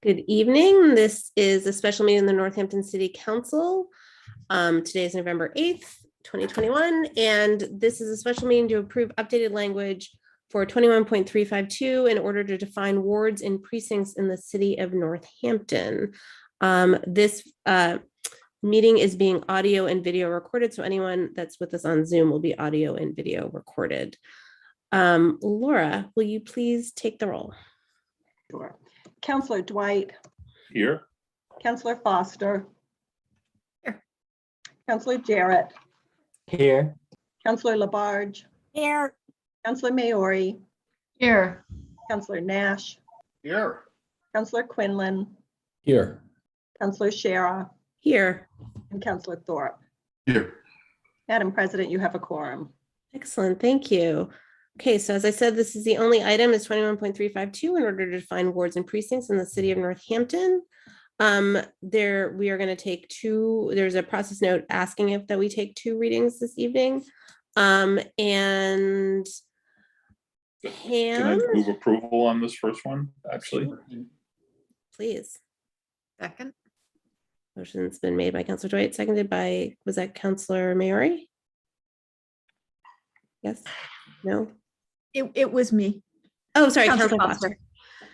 Good evening. This is a special meeting of the Northampton City Council. Today is November 8th, 2021, and this is a special meeting to approve updated language for 21.352 in order to define wards and precincts in the city of Northampton. This meeting is being audio and video recorded, so anyone that's with us on Zoom will be audio and video recorded. Laura, will you please take the roll? Sure. Councillor Dwight. Here. Councillor Foster. Here. Councillor Jarrett. Here. Councillor Labarge. Here. Councillor Maori. Here. Councillor Nash. Here. Councillor Quinlan. Here. Councillor Shara. Here. And Councillor Thorpe. Here. Madam President, you have a quorum. Excellent, thank you. Okay, so as I said, this is the only item is 21.352 in order to define wards and precincts in the city of Northampton. We are going to take there's a process note asking if that we take two readings this evening. And Can Pam, I move approval on this first one, actually? please. Second. Motion's been made by Councilor Dwight, seconded by, was that Councilor Maori? Yes? No? It was me. Oh, sorry, Councilor Councilor Foster. Foster.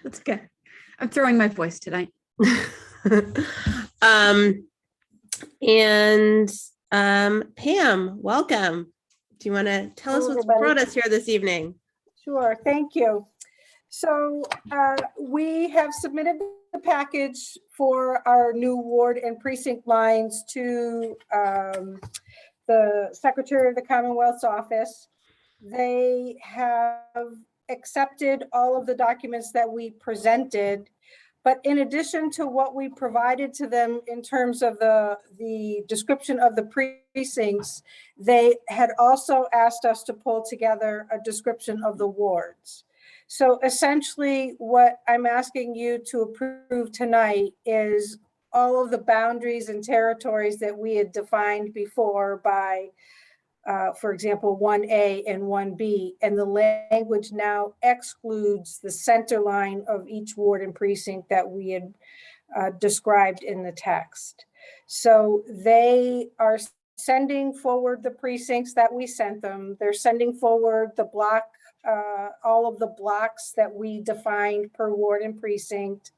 That's good. I'm throwing my voice tonight. Pam, welcome. Do you want to tell us Hello, what's everybody. brought us here this evening? Sure, thank you. So we have submitted the package for our new ward and precinct lines to the Secretary of the Commonwealth's office. They have accepted all of the documents that we presented, but in addition to what we provided to them in terms of the description of the precincts, they had also asked us to pull together a description of the wards. So essentially what I'm asking you to approve tonight is all of the boundaries and territories that we had defined before by, for example, 1A and 1B, and the language now excludes the center line of each ward and precinct that we had described in the text. So they are sending forward the precincts that we sent them. They're sending forward the block, all of the blocks that we defined per ward and precinct.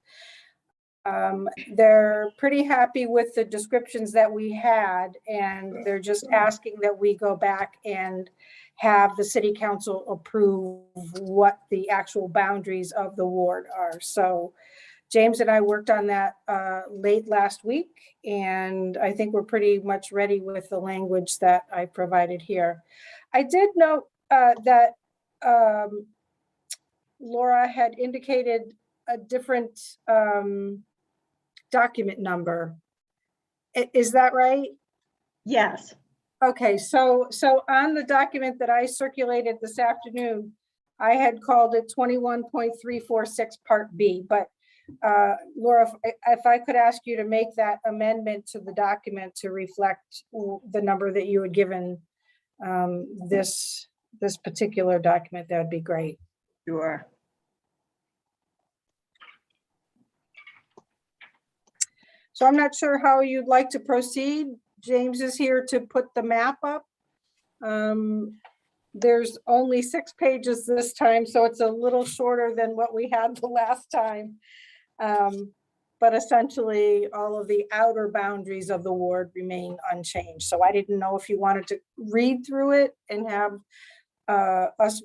They're pretty happy with the descriptions that we had, and they're just asking that we go back and have the city council approve what the actual boundaries of the ward are. So James and I worked on that late last week, and I think we're pretty much ready with the language that I provided here. I did note that Laura had indicated a different document number. Is that right? Yes. Okay, so on the document that I circulated this afternoon, I had called it 21.346 Part B, but Laura, if I could ask you to make that amendment to the document to reflect the number that you had given this particular document, that would be great. Sure. So I'm not sure how you'd like to proceed. James is here to put the map up. There's only 6 pages this time, so it's a little shorter than what we had the last time. But essentially, all of the outer boundaries of the ward remain unchanged. So I didn't know if you wanted to read through it and have us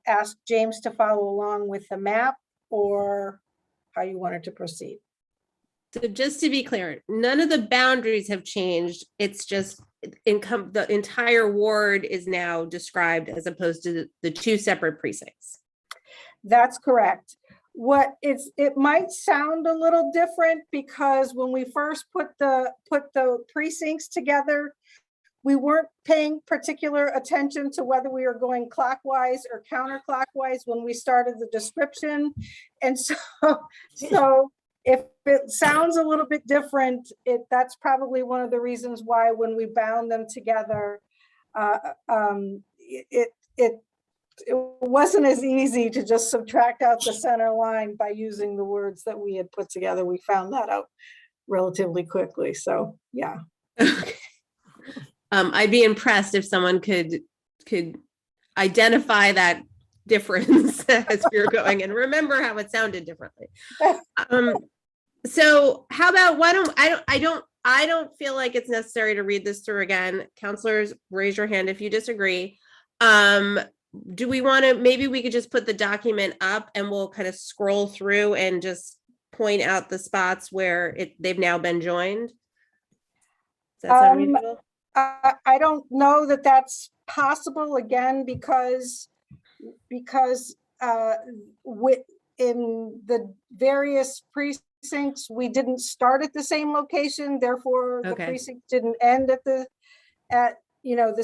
ask James to follow along with the map, or how you wanted to proceed. So just to be clear, none of the boundaries have changed. It's just the entire ward is now described as opposed to the 2 separate precincts. That's correct. It might sound a little different because when we first put the precincts together, we weren't paying particular attention to whether we were going clockwise or counterclockwise when we started the description. And so if it sounds a little bit different, that's probably one of the reasons why when we bound them together, it it wasn't as easy to just subtract out the center line by using the words that we had put together. We found that out relatively quickly. So, yeah. I'd be impressed if someone could identify that difference as we were going and remember how it sounded differently. So how about I don't feel like it's necessary to read this through again. Counselors, raise your hand if you disagree. Do we want to, maybe we could just put the document up and we'll kind of scroll through and just point out the spots where they've now been joined? Does that sound reasonable? I don't know that that's possible, again, because in the various precincts, we didn't start at the same location, therefore the Okay. precinct didn't end at the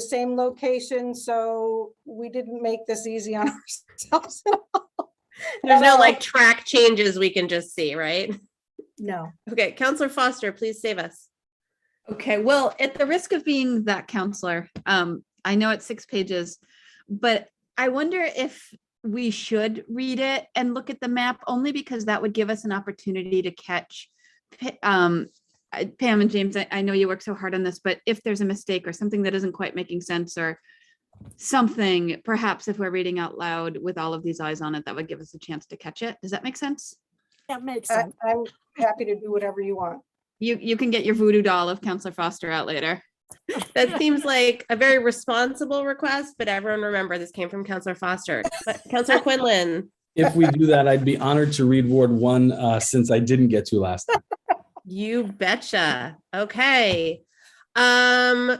same location, so we didn't make this easy on ourselves at all. There's At no all. like track changes we can just see, right? No. Okay, Counselor Foster, please save us. Okay, well, at the risk of being that counselor, I know it's 6 pages, but I wonder if we should read it and look at the map, only because that would give us an opportunity to catch Pam and James, I know you work so hard on this, but if there's a mistake or something that isn't quite making sense or something, perhaps if we're reading out loud with all of these eyes on it, that would give us a chance to catch it. Does that make sense? That makes sense. I'm happy to do whatever you want. You can get your voodoo doll of Counselor Foster out later. That seems like a very responsible request, but everyone remember this came from Counselor Foster. But Counselor Quinlan, If we do that, I'd be honored to read Ward 1 since I didn't get to last time. you betcha. Okay. Does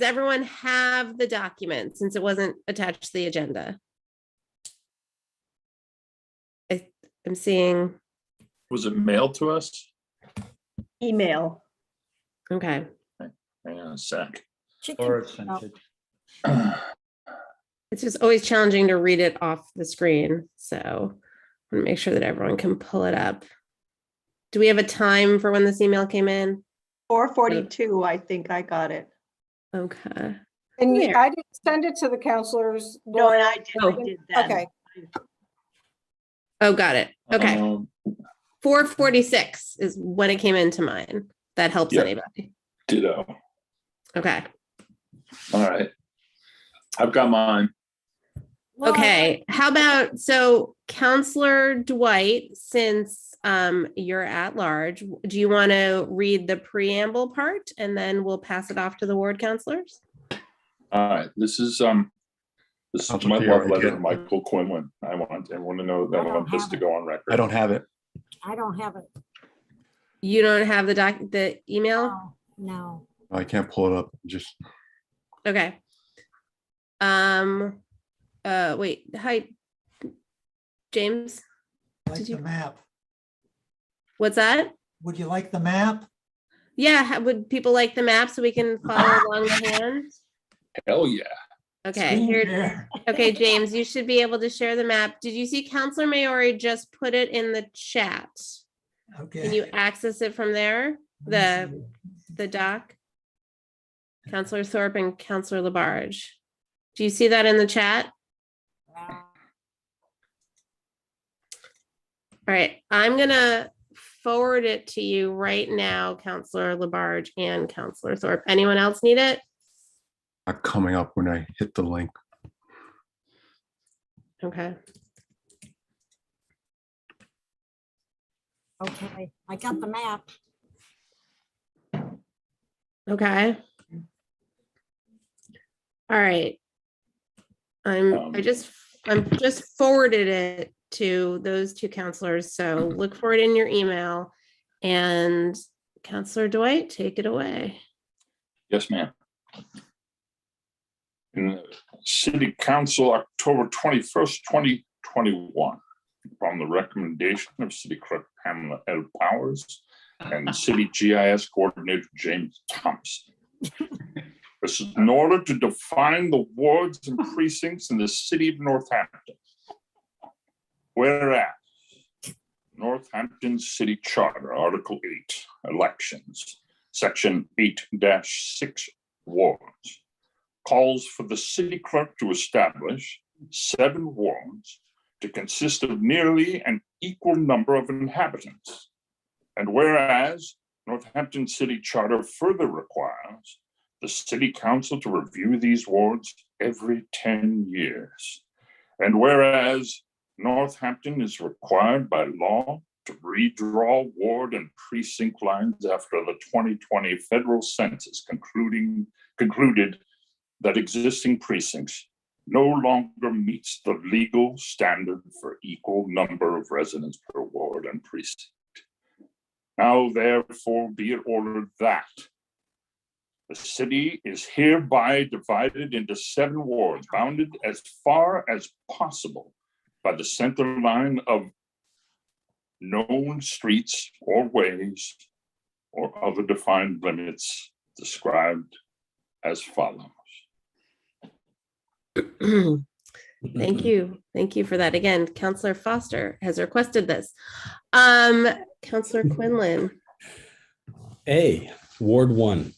everyone have the document since it wasn't attached to the agenda? I'm seeing, Was it mailed to us? Email. okay. Hang on a sec. Chicken. It's just always challenging to read it off the screen. So I want to make sure that everyone can pull it up. Do we have a time for when this email came in? 4:42, I think I got it. Okay. And Where? I didn't send it to the counselors. No, and I Oh. did that. Okay, Oh, got it. Okay. Um, 4:46 is when it came into mine. That helps Yeah. anybody. Ditto. Okay. All right. I've got mine. Laura, Okay. How about, so Counselor Dwight, since you're at large, do you want to read the preamble part and then we'll pass it off to the ward counselors? All right. This is my love letter to Michael Quinlan. I want everyone to know that I want this to go on record. I don't have it. I don't have it. You don't have the email? No. I can't pull it up. Just Okay. Wait, hi, James, Like Did the you- map. what's that? Would you like the map? Yeah, would people like the map so we can follow along the hand? Hell yeah. Okay, Screen here, share. okay, James, you should be able to share the map. Did you see Counselor Maori just put it in the chat? Okay. Can you access it from there? Let me The doc? Counselor Thorpe and Counselor Labarge. Do you see that in the chat? All right, I'm gonna forward it to you right now, Counselor Labarge and Counselor Thorpe. Anyone else need it? not coming up when I hit the link. Okay, Okay, I got the map. okay. All right. I'm just forwarded it to those two counselors, so look for it in your email. And Counselor Dwight, take it away. Yes, ma'am. In the City Council, October 21st, 2021, from the recommendation of City Clerk Pamela L. Powers and City GIS Coordinator James Thompson. This is in order to define the wards and precincts in the city of Northampton. Whereas Northampton City Charter, Article 8, Elections, Section 8-6, Wards. calls for the city clerk to establish 7 wards to consist of nearly an equal number of inhabitants. And whereas Northampton City Charter further requires the city council to review these wards every 10 years. And whereas Northampton is required by law to redraw ward and precinct lines after the 2020 federal census concluded that existing precincts no longer meets the legal standard for equal number of residents per ward and precinct. Now, therefore, be it ordered that the city is hereby divided into 7 wards, bounded as far as possible by the center line of known streets or ways or other defined limits described as follows. Thank you. Thank you for that. Again, Counselor Foster has requested this. Counselor Quinlan. A, Ward 1.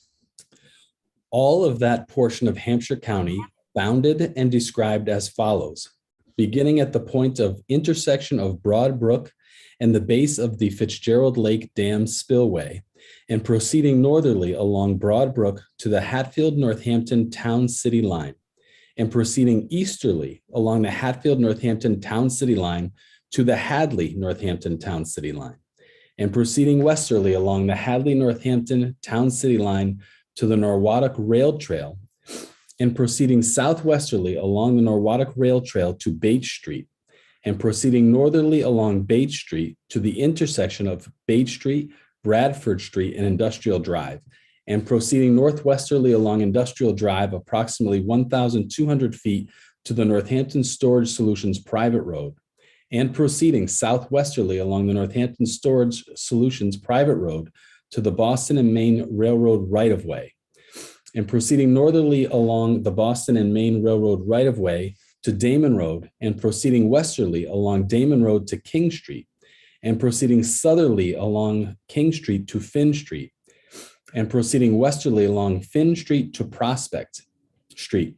All of that portion of Hampshire County bounded and described as follows, beginning at the point of intersection of Broad Brook and the base of the Fitzgerald Lake Dam spillway, and proceeding northerly along Broad Brook to the Hatfield-Northampton Town City line, and proceeding easterly along the Hatfield-Northampton Town City line to the Hadley-Northampton Town City line, and proceeding westerly along the Hadley-Northampton Town City line to the Norwottuck Rail Trail, and proceeding southwesterly along the Norwottuck Rail Trail to Bates Street, and proceeding northerly along Bates Street to the intersection of Bates Street, Bradford Street, and Industrial Drive, and proceeding northwesterly along Industrial Drive approximately 1,200 feet to the Northampton Storage Solutions private road, and proceeding southwesterly along the Northampton Storage Solutions private road to the Boston and Maine Railroad right-of-way, and proceeding northerly along the Boston and Maine Railroad right-of-way to Damon Road, and proceeding westerly along Damon Road to King Street, and proceeding southerly along King Street to Finn Street, and proceeding westerly along Finn Street to Prospect Street,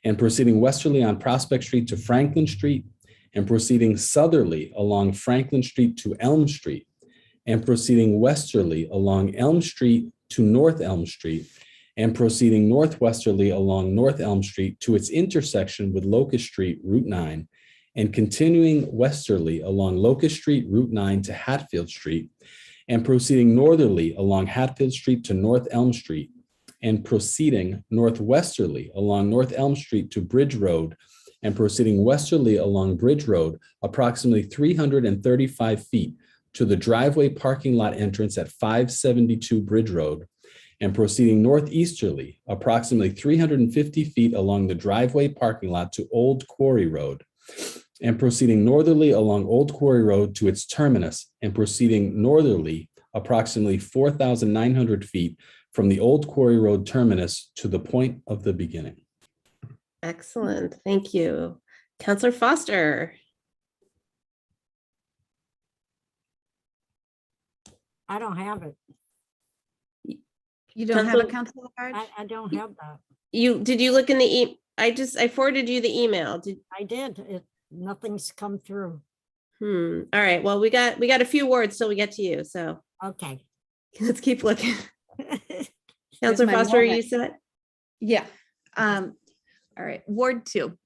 and proceeding westerly on Prospect Street to Franklin Street, and proceeding southerly along Franklin Street to Elm Street, and proceeding westerly along Elm Street to North Elm Street, and proceeding northwesterly along North Elm Street to its intersection with Locust Street, Route 9, and continuing westerly along Locust Street, Route 9 to Hatfield Street, and proceeding northerly along Hatfield Street to North Elm Street, and proceeding northwesterly along North Elm Street to Bridge Road, and proceeding westerly along Bridge Road approximately 335 feet to the driveway parking lot entrance at 572 Bridge Road, and proceeding northeasterly approximately 350 feet along the driveway parking lot to Old Quarry Road, and proceeding northerly along Old Quarry Road to its terminus, and proceeding northerly approximately 4,900 feet from the Old Quarry Road terminus to the point of the beginning. Excellent. Thank you. Counselor Foster. I don't have it. You don't have a Council- council card? I don't have that. Did you look in the I forwarded you the email. I did. Nothing's come through. All right. Well, we got a few words till we get to you. So Okay. let's keep looking. Here's Counselor my Foster, are you moment. set? Yeah. All right, Ward 2.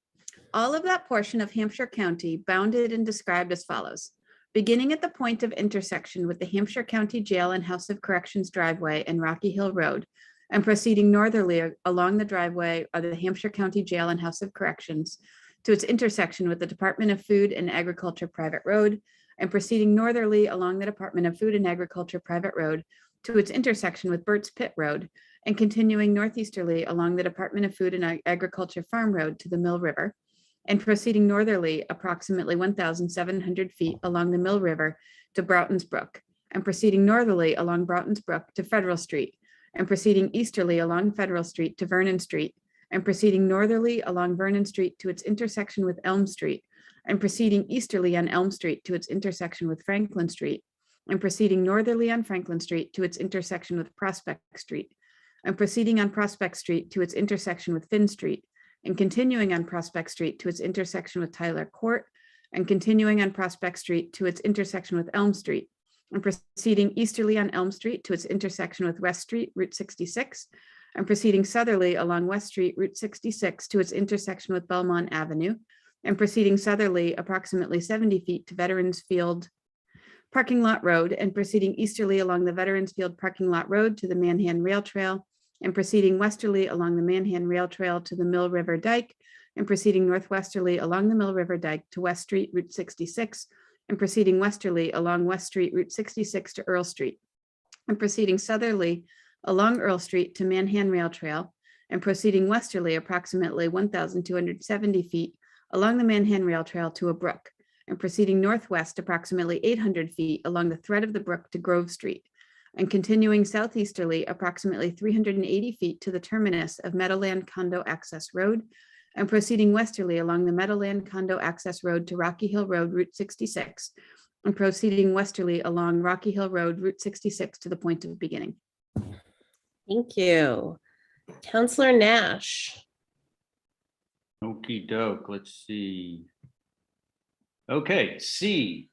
All of that portion of Hampshire County bounded and described as follows. Beginning at the point of intersection with the Hampshire County Jail and House of Corrections driveway and Rocky Hill Road, and proceeding northerly along the driveway of the Hampshire County Jail and House of Corrections to its intersection with the Department of Food and Agriculture private road, and proceeding northerly along the Department of Food and Agriculture private road to its intersection with Burt's Pit Road, and continuing northeasterly along the Department of Food and Agriculture Farm Road to the Mill River, and proceeding northerly approximately 1,700 feet along the Mill River to Broughton's Brook, and proceeding northerly along Broughton's Brook to Federal Street, and proceeding easterly along Federal Street to Vernon Street, and proceeding northerly along Vernon Street to its intersection with Elm Street, and proceeding easterly on Elm Street to its intersection with Franklin Street, and proceeding northerly on Franklin Street to its intersection with Prospect Street, and proceeding on Prospect Street to its intersection with Finn Street, and continuing on Prospect Street to its intersection with Tyler Court, and continuing on Prospect Street to its intersection with Elm Street, and proceeding easterly on Elm Street to its intersection with West Street, Route 66, and proceeding southerly along West Street, Route 66 to its intersection with Belmont Avenue, and proceeding southerly approximately 70 feet to Veterans Field Parking Lot Road, and proceeding easterly along the Veterans Field Parking Lot Road to the Manhan Rail Trail, and proceeding westerly along the Manhan Rail Trail to the Mill River Dike, and proceeding northwesterly along the Mill River Dike to West Street, Route 66, and proceeding westerly along West Street, Route 66 to Earl Street, and proceeding southerly along Earl Street to Manhan Rail Trail, and proceeding westerly approximately 1,270 feet along the Manhan Rail Trail to a brook, and proceeding northwest approximately 800 feet along the thread of the brook to Grove Street, and continuing southeasterly approximately 380 feet to the terminus of Meadowland Condo Access Road, and proceeding westerly along the Meadowland Condo Access Road to Rocky Hill Road, Route 66, and proceeding westerly along Rocky Hill Road, Route 66 to the point of beginning. Thank you. Counselor Nash. Okey doke, let's see. Okay, C,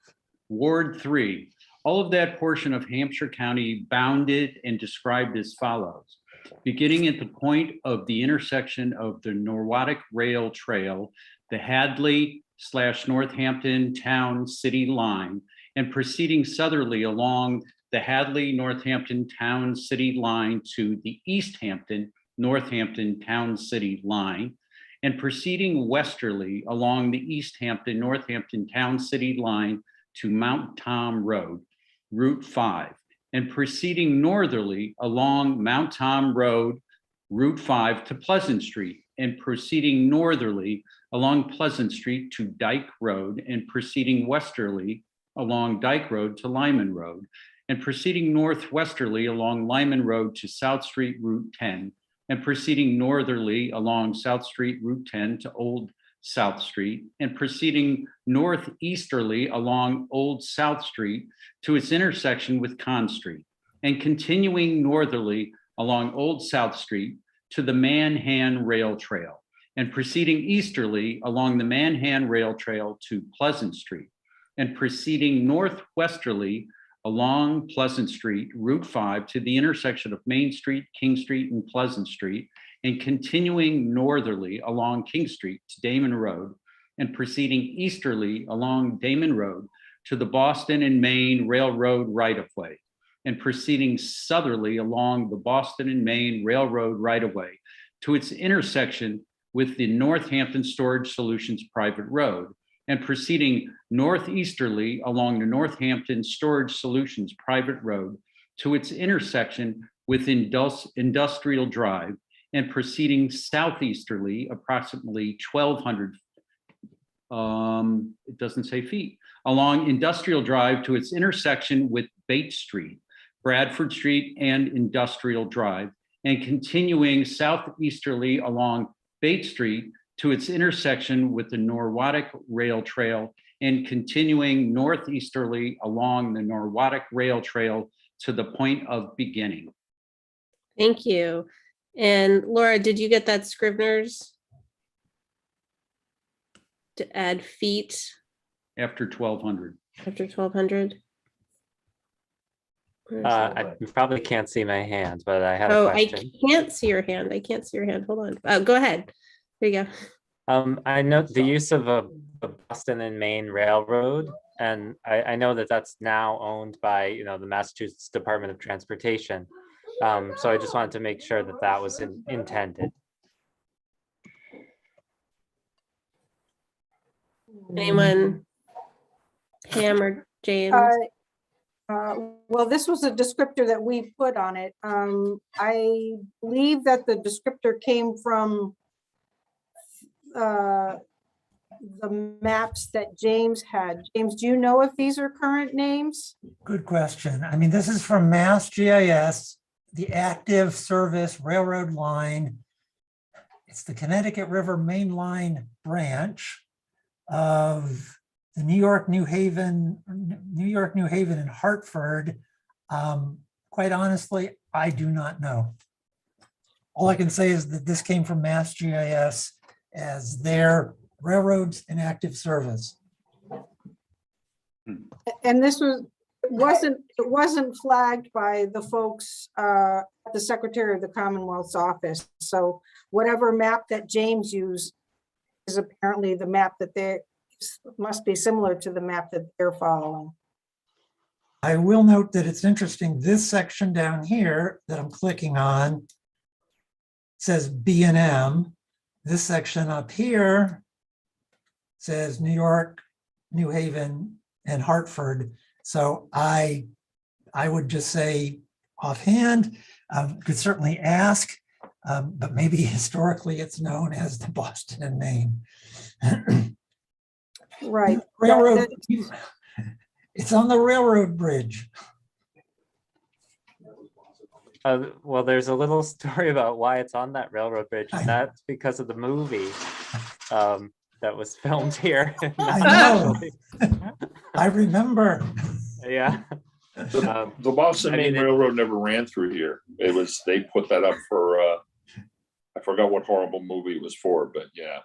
Ward 3. All of that portion of Hampshire County bounded and described as follows. Beginning at the point of the intersection of the Norwottuck Rail Trail, the Hadley/Northampton Town City line, and proceeding southerly along the Hadley-Northampton Town City line to the East Hampton-Northampton Town City line, and proceeding westerly along the East Hampton-Northampton Town City line to Mount Tom Road, Route 5, and proceeding northerly along Mount Tom Road, Route 5 to Pleasant Street, and proceeding northerly along Pleasant Street to Dyke Road, and proceeding westerly along Dyke Road to Lyman Road, and proceeding northwesterly along Lyman Road to South Street, Route 10, and proceeding northerly along South Street, Route 10 to Old South Street, and proceeding northeasterly along Old South Street to its intersection with Conn Street, and continuing northerly along Old South Street to the Manhan Rail Trail, and proceeding easterly along the Manhan Rail Trail to Pleasant Street, and proceeding northwesterly along Pleasant Street, Route 5 to the intersection of Main Street, King Street, and Pleasant Street, and continuing northerly along King Street to Damon Road, and proceeding easterly along Damon Road to the Boston and Maine Railroad right-of-way, and proceeding southerly along the Boston and Maine Railroad right-of-way to its intersection with the Northampton Storage Solutions private road, and proceeding northeasterly along the Northampton Storage Solutions private road to its intersection with Industrial Drive, and proceeding southeasterly approximately 1,200, it doesn't say feet, along Industrial Drive to its intersection with Bates Street, Bradford Street, and Industrial Drive, and continuing southeasterly along Bates Street to its intersection with the Norwottuck Rail Trail, and continuing northeasterly along the Norwottuck Rail Trail to the point of beginning. Thank you. And Laura, did you get that Scrivener's? To add feet After 1,200. after 1,200? You probably can't see my hand, but I had Oh, a I question. can't see your hand. I can't see your hand. Hold on. Go ahead. There you go. I know the use of a Boston and Maine Railroad, and I know that that's now owned by, the Massachusetts Department of Transportation. So I just wanted to make sure that that was intended. Anyone? Pam or James? Well, this was a descriptor that we put on it. I believe that the descriptor came from the maps that James had. James, do you know if these are current names? Good question. I mean, this is from Mass GIS, the active service railroad line. It's the Connecticut River Main Line branch of the New York, New Haven, and Hartford. Quite honestly, I do not know. All I can say is that this came from Mass GIS as their railroads in active service. And this it wasn't flagged by the folks, the Secretary of the Commonwealth's office. So whatever map that James used is apparently the map that must be similar to the map that they're following. I will note that it's interesting, this section down here that I'm clicking on says B and M. This section up here says New York, New Haven, and Hartford. So I would just say offhand, could certainly ask, but maybe historically it's known as the Boston and Maine. Right. Railroad, it's on the railroad bridge. Well, there's a little story about why it's on that railroad bridge, and that's because of the movie that was filmed here. I know. I remember. Yeah. The Boston I mean, Maine Railroad never ran through here. They put that up for, I forgot what horrible movie it was for, but yeah.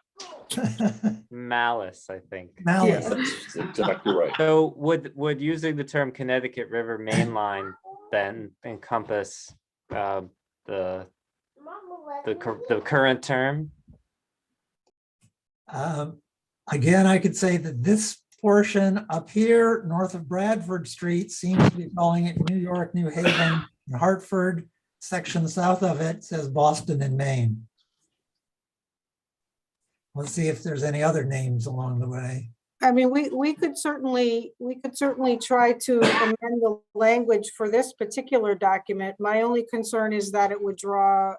Malice, I think. Malice. That's exactly right. So would using the term Connecticut River Main Line then encompass the current term? Again, I could say that this portion up here north of Bradford Street seems to be calling it New York, New Haven, and Hartford. Section south of it says Boston and Maine. Let's see if there's any other names along the way. I mean, we could certainly try to amend the language for this particular document. My only concern is that it would draw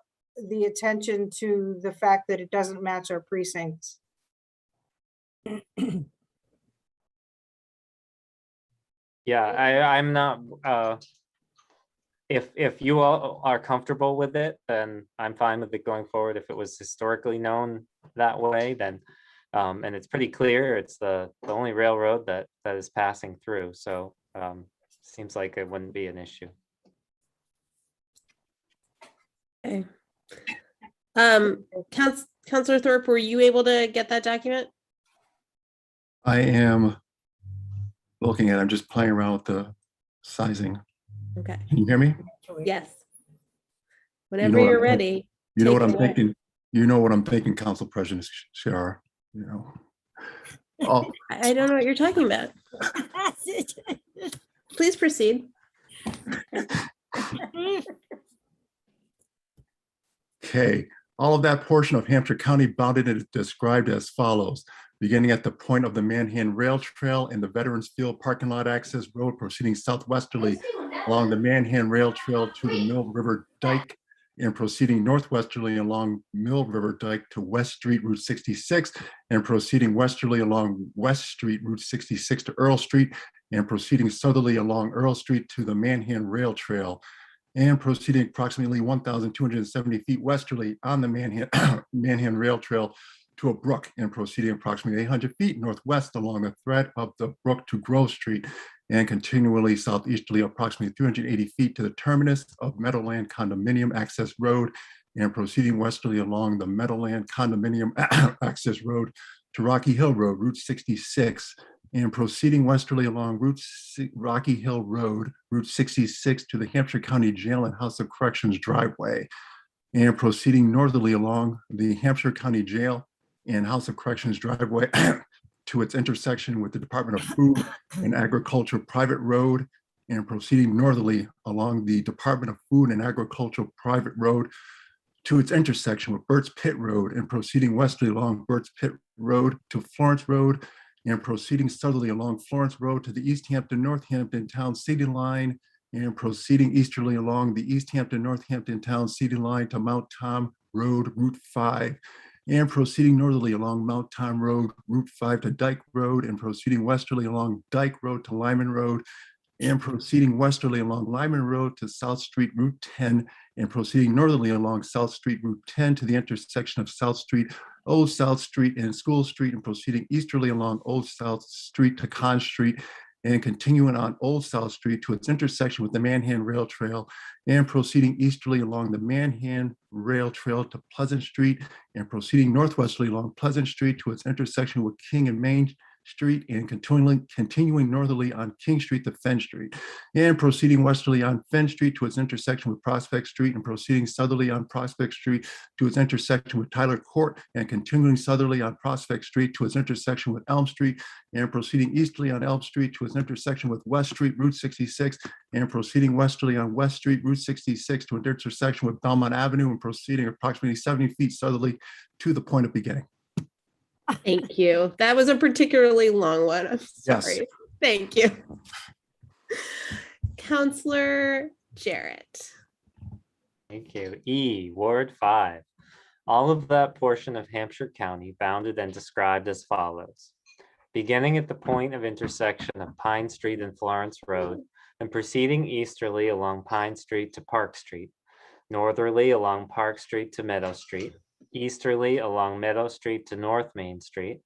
the attention to the fact that it doesn't match our precincts. Yeah, I'm not, if you all are comfortable with it, then I'm fine with it going forward. If it was historically known that way, then, and it's pretty clear, it's the only railroad that is passing through. So seems like it wouldn't be an issue. Okay. Councillor Thorpe, were you able to get that document? I am looking at, I'm just playing around with the sizing. Okay. Can you hear me? Yes. Whenever what you're I'm- ready. You know take what it I'm away. thinking? You know what I'm thinking, Council President Shara, you know. Oh, I don't know what you're talking about. Please proceed. okay. All of that portion of Hampshire County bounded is described as follows. Beginning at the point of the Manhan Rail Trail and the Veterans Field Parking Lot Access Road proceeding southwesterly along the Manhan Rail Trail to the Mill River Dike and proceeding northwesterly along Mill River Dike to West Street Route 66 and proceeding westerly along West Street Route 66 to Earl Street and proceeding southerly along Earl Street to the Manhan Rail Trail and proceeding approximately 1,270 feet westerly on the Manhan Rail Trail to a brook and proceeding approximately 800 feet northwest along the thread of the brook to Grove Street and continually southeasterly approximately 380 feet to the terminus of Meadowland Condominium Access Road and proceeding westerly along the Meadowland Condominium Access Road to Rocky Hill Road, Route 66, and proceeding westerly along Rocky Hill Road, Route 66 to the Hampshire County Jail and House of Corrections driveway, and proceeding northerly along the Hampshire County Jail and House of Corrections driveway to its intersection with the Department of Food and Agriculture private road and proceeding northerly along the Department of Food and Agriculture private road to its intersection with Burt's Pit Road and proceeding westerly along Burt's Pit Road to Florence Road and proceeding southerly along Florence Road to the East Hampton Northampton Town City line and proceeding easterly along the East Hampton Northampton Town City line to Mount Tom Road, Route 5, and proceeding northerly along Mount Tom Road, Route 5 to Dyke Road, and proceeding westerly along Dyke Road to Lyman Road, and proceeding westerly along Lyman Road to South Street, Route 10, and proceeding northerly along South Street, Route 10 to the intersection of South Street, Old South Street, and School Street, and proceeding easterly along Old South Street to Conn Street, and continuing on Old South Street to its intersection with the Manhan Rail Trail and proceeding easterly along the Manhan Rail Trail to Pleasant Street and proceeding northwesterly along Pleasant Street to its intersection with King and Main Street and continuing northerly on King Street to Fenn Street and proceeding westerly on Fenn Street to its intersection with Prospect Street and proceeding southerly on Prospect Street to its intersection with Tyler Court and continuing southerly on Prospect Street to its intersection with Elm Street and proceeding easterly on Elm Street to its intersection with West Street, Route 66 and proceeding westerly on West Street, Route 66 to an intersection with Belmont Avenue and proceeding approximately 70 feet southerly to the point of beginning. Thank you. That was a particularly long one. I'm Yes. sorry. Thank you. Counselor Jarrett. Thank you. E, Ward 5. All of that portion of Hampshire County bounded and described as follows. Beginning at the point of intersection of Pine Street and Florence Road and proceeding easterly along Pine Street to Park Street, northerly along Park Street to Meadow Street, easterly along Meadow Street to North Main Street,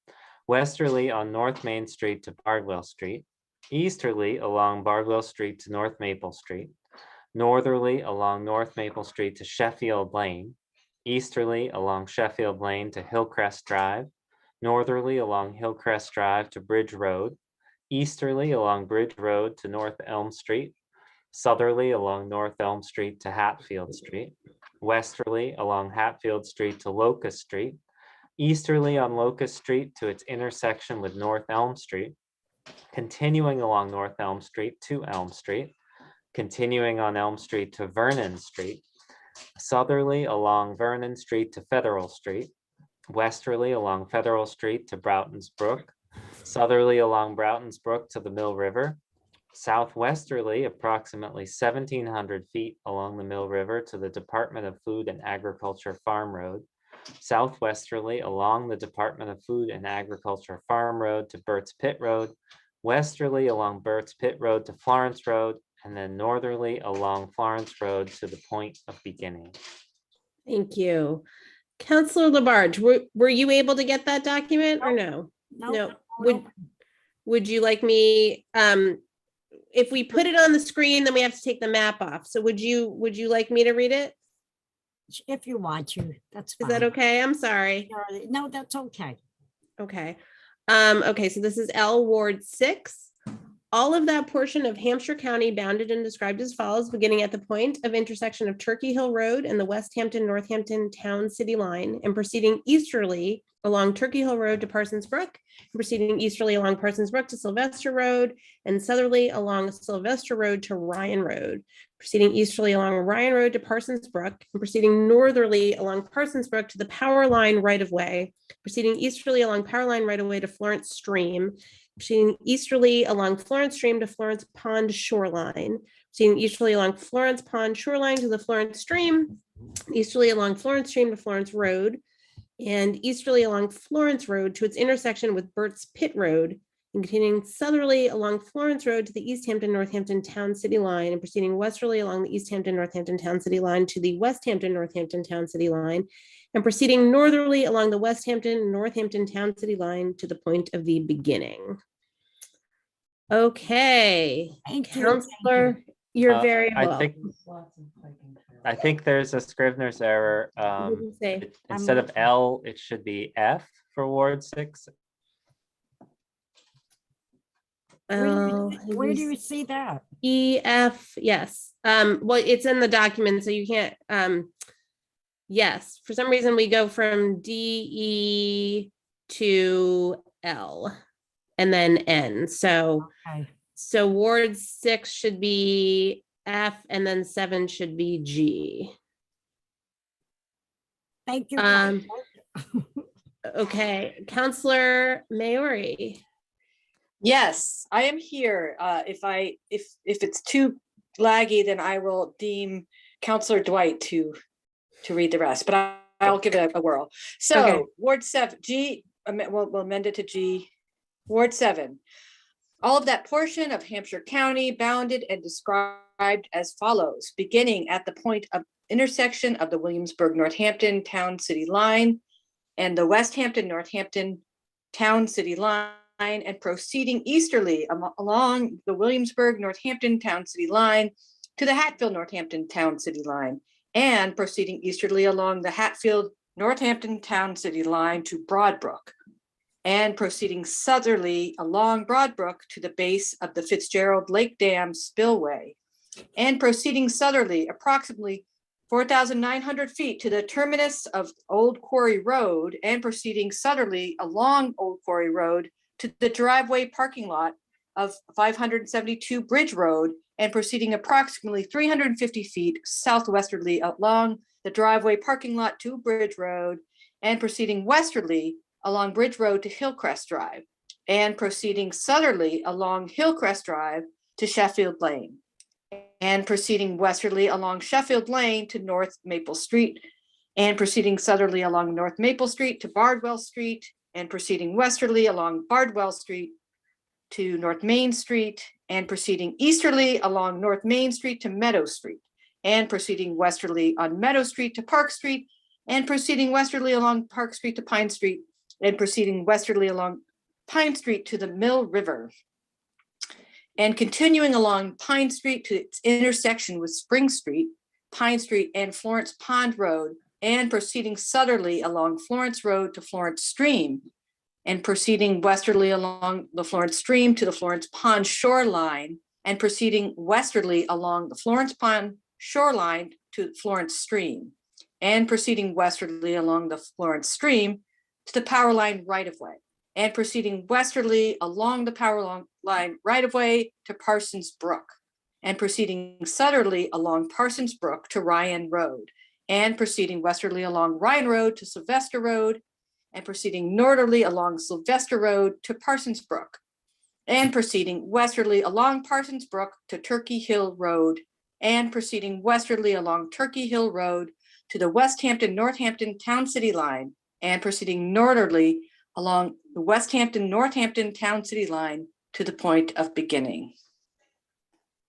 westerly on North Main Street to Bardwell Street, easterly along Bardwell Street to North Maple Street, northerly along North Maple Street to Sheffield Lane, easterly along Sheffield Lane to Hillcrest Drive, northerly along Hillcrest Drive to Bridge Road, easterly along Bridge Road to North Elm Street, southerly along North Elm Street to Hatfield Street, westerly along Hatfield Street to Locust Street, easterly on Locust Street to its intersection with North Elm Street, continuing along North Elm Street to Elm Street, continuing on Elm Street to Vernon Street, southerly along Vernon Street to Federal Street, westerly along Federal Street to Broughton's Brook, southerly along Broughton's Brook to the Mill River, southwesterly approximately 1,700 feet along the Mill River to the Department of Food and Agriculture Farm Road, southwesterly along the Department of Food and Agriculture Farm Road to Burt's Pit Road, westerly along Burt's Pit Road to Florence Road, and then northerly along Florence Road to the point of beginning. Thank you. Counselor Labarge, were you able to get that document or no? No. Would you like me, if we put it on the screen, then we have to take the map off. So would you like me to read it? If you want to, that's Is fine. that okay? I'm sorry. No, that's okay. Okay. Okay, so this is L Ward 6. All of that portion of Hampshire County bounded and described as follows, beginning at the point of intersection of Turkey Hill Road and the West Hampton Northampton Town City line and proceeding easterly along Turkey Hill Road to Parsons Brook, proceeding easterly along Parsons Brook to Sylvester Road and southerly along Sylvester Road to Ryan Road, proceeding easterly along Ryan Road to Parsons Brook and proceeding northerly along Parsons Brook to the Power Line right-of-way, proceeding easterly along Power Line right-of-way to Florence Stream, proceeding easterly along Florence Stream to Florence Pond Shoreline, proceeding easterly along Florence Pond Shoreline to the Florence Stream, easterly along Florence Stream to Florence Road, and easterly along Florence Road to its intersection with Burt's Pit Road, and continuing southerly along Florence Road to the East Hampton Northampton Town City line, and proceeding westerly along the East Hampton Northampton Town City line to the West Hampton Northampton Town City line, and proceeding northerly along the West Hampton Northampton Town City line to the point of the beginning. Okay, Thank you. Counselor, you're very I welcome. think there's a Scrivener's error. What did you say? Instead of L, it should be F for Ward 6. Where do you see that? EF, yes. Well, it's in the document, so you can't, yes, for some reason we go from DE to L and then N. So, Okay. so Ward 6 should be F and then 7 should be G. Thank you. Okay, Counselor Maori. Yes, I am here. If it's too laggy, then I will deem Counselor Dwight to read the rest, but I'll give it a whirl. So Okay. Ward 7, G, we'll amend it to G. Ward 7. All of that portion of Hampshire County bounded and described as follows, beginning at the point of intersection of the Williamsburg Northampton Town City line and the West Hampton Northampton Town City line and proceeding easterly along the Williamsburg, Northampton Town City line to the Hatfield, Northampton Town City line, and proceeding easterly along the Hatfield, Northampton Town City line to Broadbrook, and proceeding southerly along Broadbrook to the base of the Fitzgerald Lake Dam spillway, and proceeding southerly approximately 4,900 feet to the terminus of Old Quarry Road, and proceeding southerly along Old Quarry Road to the driveway parking lot of 572 Bridge Road, and proceeding approximately 350 feet southwesterly along the driveway parking lot to Bridge Road, and proceeding westerly along Bridge Road to Hillcrest Drive, and proceeding southerly along Hillcrest Drive to Sheffield Lane, and proceeding westerly along Sheffield Lane to North Maple Street, and proceeding southerly along North Maple Street to Bardwell Street, and proceeding westerly along Bardwell Street to North Main Street, and proceeding easterly along North Main Street to Meadow Street, and proceeding westerly on Meadow Street to Park Street, and proceeding westerly along Park Street to Pine Street, and proceeding westerly along Pine Street to the Mill River, and continuing along Pine Street to its intersection with Spring Street, Pine Street, and Florence Pond Road, and proceeding southerly along Florence Road to Florence Stream, and proceeding westerly along the Florence Stream to the Florence Pond shoreline, and proceeding westerly along the Florence Pond shoreline to Florence Stream, and proceeding westerly along the Florence Stream to the power line right-of-way, and proceeding westerly along the power line right-of-way to Parsons Brook, and proceeding southerly along Parsons Brook to Ryan Road, and proceeding westerly along Ryan Road to Sylvester Road, and proceeding northerly along Sylvester Road to Parsons Brook, and proceeding westerly along Parsons Brook to Turkey Hill Road, and proceeding westerly along Turkey Hill Road to the West Hampton, Northampton Town City line, and proceeding northerly along the West Hampton, Northampton Town City line to the point of beginning.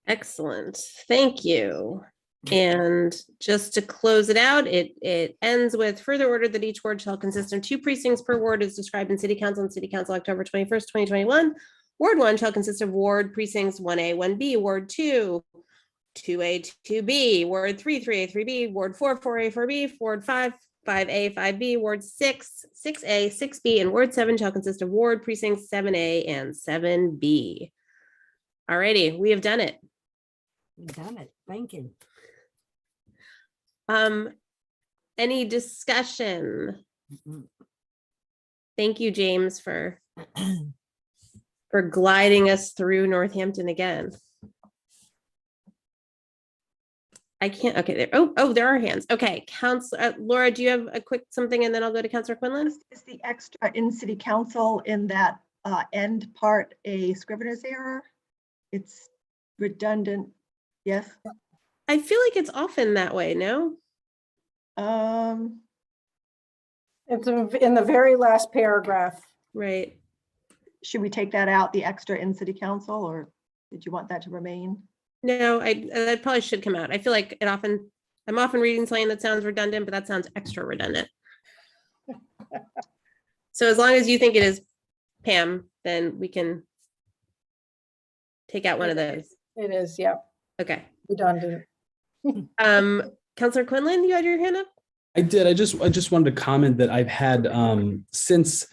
Excellent, thank you. And just to close it out, it ends with further order that each ward shall consist of 2 precincts per ward as described in City Council and City Council October 21st, 2021. Ward 1 shall consist of ward precincts 1A, 1B, Ward 2, 2A, 2B, Ward 3, 3A, 3B, Ward 4, 4A, 4B, Ward 5, 5A, 5B, Ward 6, 6A, 6B, and Ward 7 shall consist of ward precincts 7A and 7B. Alrighty, we have done it. You've done it. Thank you. Any discussion? Thank you, James, for gliding us through Northampton again. I can't, okay, there, oh, there are hands. Okay, Council, Laura, do you have a quick something and then I'll go to Councilor Quinlan? Is the extra in City Council in that end part a scrivener's error? It's redundant, yes? I feel like it's often that way, no? It's in the very last paragraph. Right. Should we take that out, the extra in City Council, or did you want that to remain? No, that probably should come out. I feel like I'm often reading something that sounds redundant, but that sounds extra redundant. So as long as you think it is, Pam, then we can take out one of those. It is, yep, Okay. redundant. Councilor Quinlan, you had your hand up? I did. I just wanted to comment that I've had since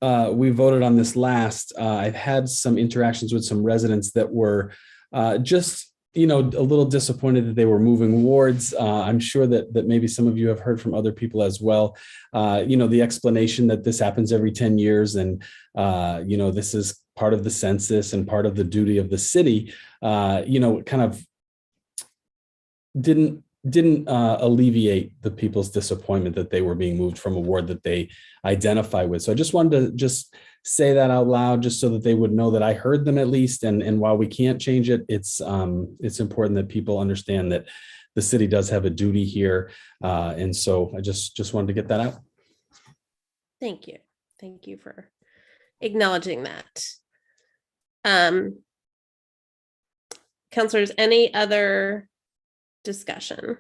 we voted on this last, I've had some interactions with some residents that were just, a little disappointed that they were moving wards. I'm sure that maybe some of you have heard from other people as well. The explanation that this happens every 10 years and, this is part of the census and part of the duty of the city, kind of didn't alleviate the people's disappointment that they were being moved from a ward that they identify with. So I just wanted to say that out loud, just so that they would know that I heard them at least. And while we can't change it, it's important that people understand that the city does have a duty here. And so I just wanted to get that out. Thank you. Thank you for acknowledging that. Councilors, any other discussion?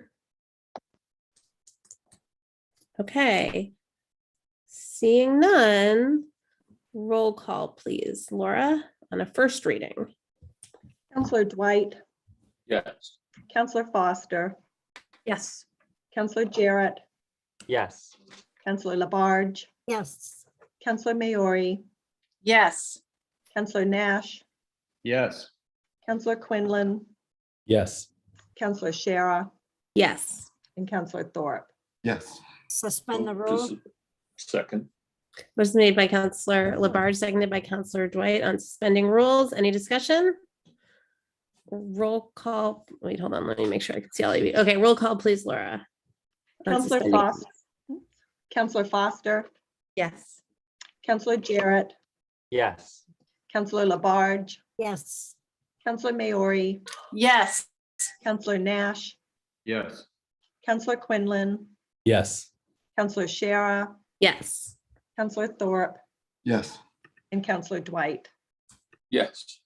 Okay. Seeing none, Roll call, please. Laura, on a first reading. Counselor Dwight, Yes. Counselor Foster, Yes. Counselor Jarrett, Yes. Counselor Labarge, Yes. Counselor Maori, Yes. Counselor Nash, Yes. Counselor Quinlan, Yes. Counselor Shara, Yes. and Counselor Thorpe. Yes. Suspend the Move to rule. Second. Was made by Counselor Labarge, seconded by Counselor Dwight on suspending rules. Any discussion? Roll call. Wait, hold on. Let me make sure I can see all of you. Okay, roll call, please, Laura. On Counselor suspending. Foster, Counselor Foster, Yes. Counselor Jarrett, Yes. Counselor Labarge, Yes. Counselor Maori, Yes. Counselor Nash, Yes. Counselor Quinlan, Yes. Counselor Shara, Yes. Counselor Thorpe, Yes. and Counselor Dwight. Yes.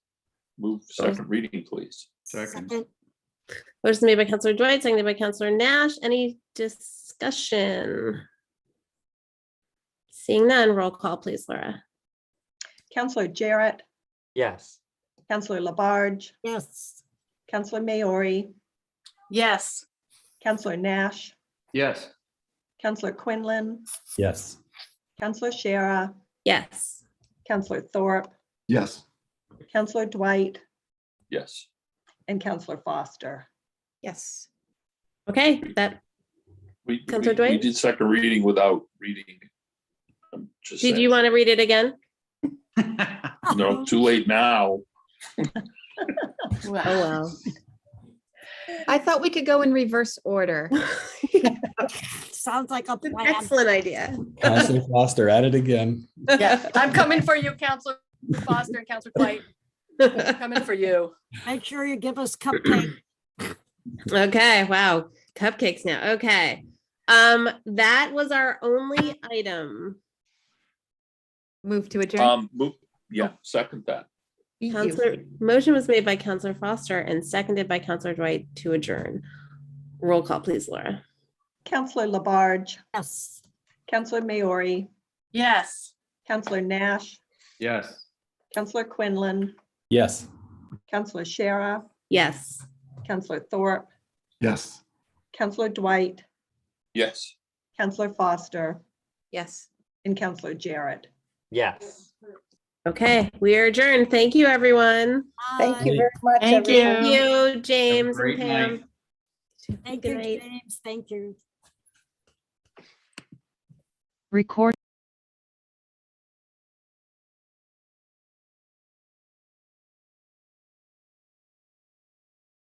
Move second reading, please. Second. Motion made by Counselor Dwight, seconded by Counselor Nash. Any discussion? Seeing none, roll call, please, Laura. Counselor Jarrett, Yes. Counselor Labarge, Yes. Counselor Maori, Yes. Counselor Nash, Yes. Counselor Quinlan, Yes. Counselor Shara, Yes. Counselor Thorpe, Yes. Counselor Dwight, Yes. and Counselor Foster. Yes. Okay, that, Counselor We Dwight? did second reading without reading. I'm just did saying. you want to read it again? No, too late now. Oh, well. I thought we could go in reverse order. Sounds like a An plan. excellent idea. Counselor Foster at it again. Yeah, I'm coming for you, Counselor Foster and Counselor Dwight. Coming for you. Make sure you give us cupcake. Okay, wow, cupcakes now, okay. That was our only item. Move to adjourn. Yeah, second that. Beat you. Counselor, motion was made by Counselor Foster and seconded by Counselor Dwight to adjourn. Roll call, please, Laura. Counselor Labarge, Yes. Counselor Maori, Yes. Counselor Nash, Yes. Counselor Quinlan, Yes. Counselor Shara, Yes. Counselor Thorpe, Yes. Counselor Dwight, Yes. Counselor Foster, Yes. and Counselor Jarrett. Yes. Okay, we are adjourned. Thank you, everyone. Thank you very much. Thank you. everyone. Thank you, James and great night. Pam. Thank Good you, night. James. Thank you. Record.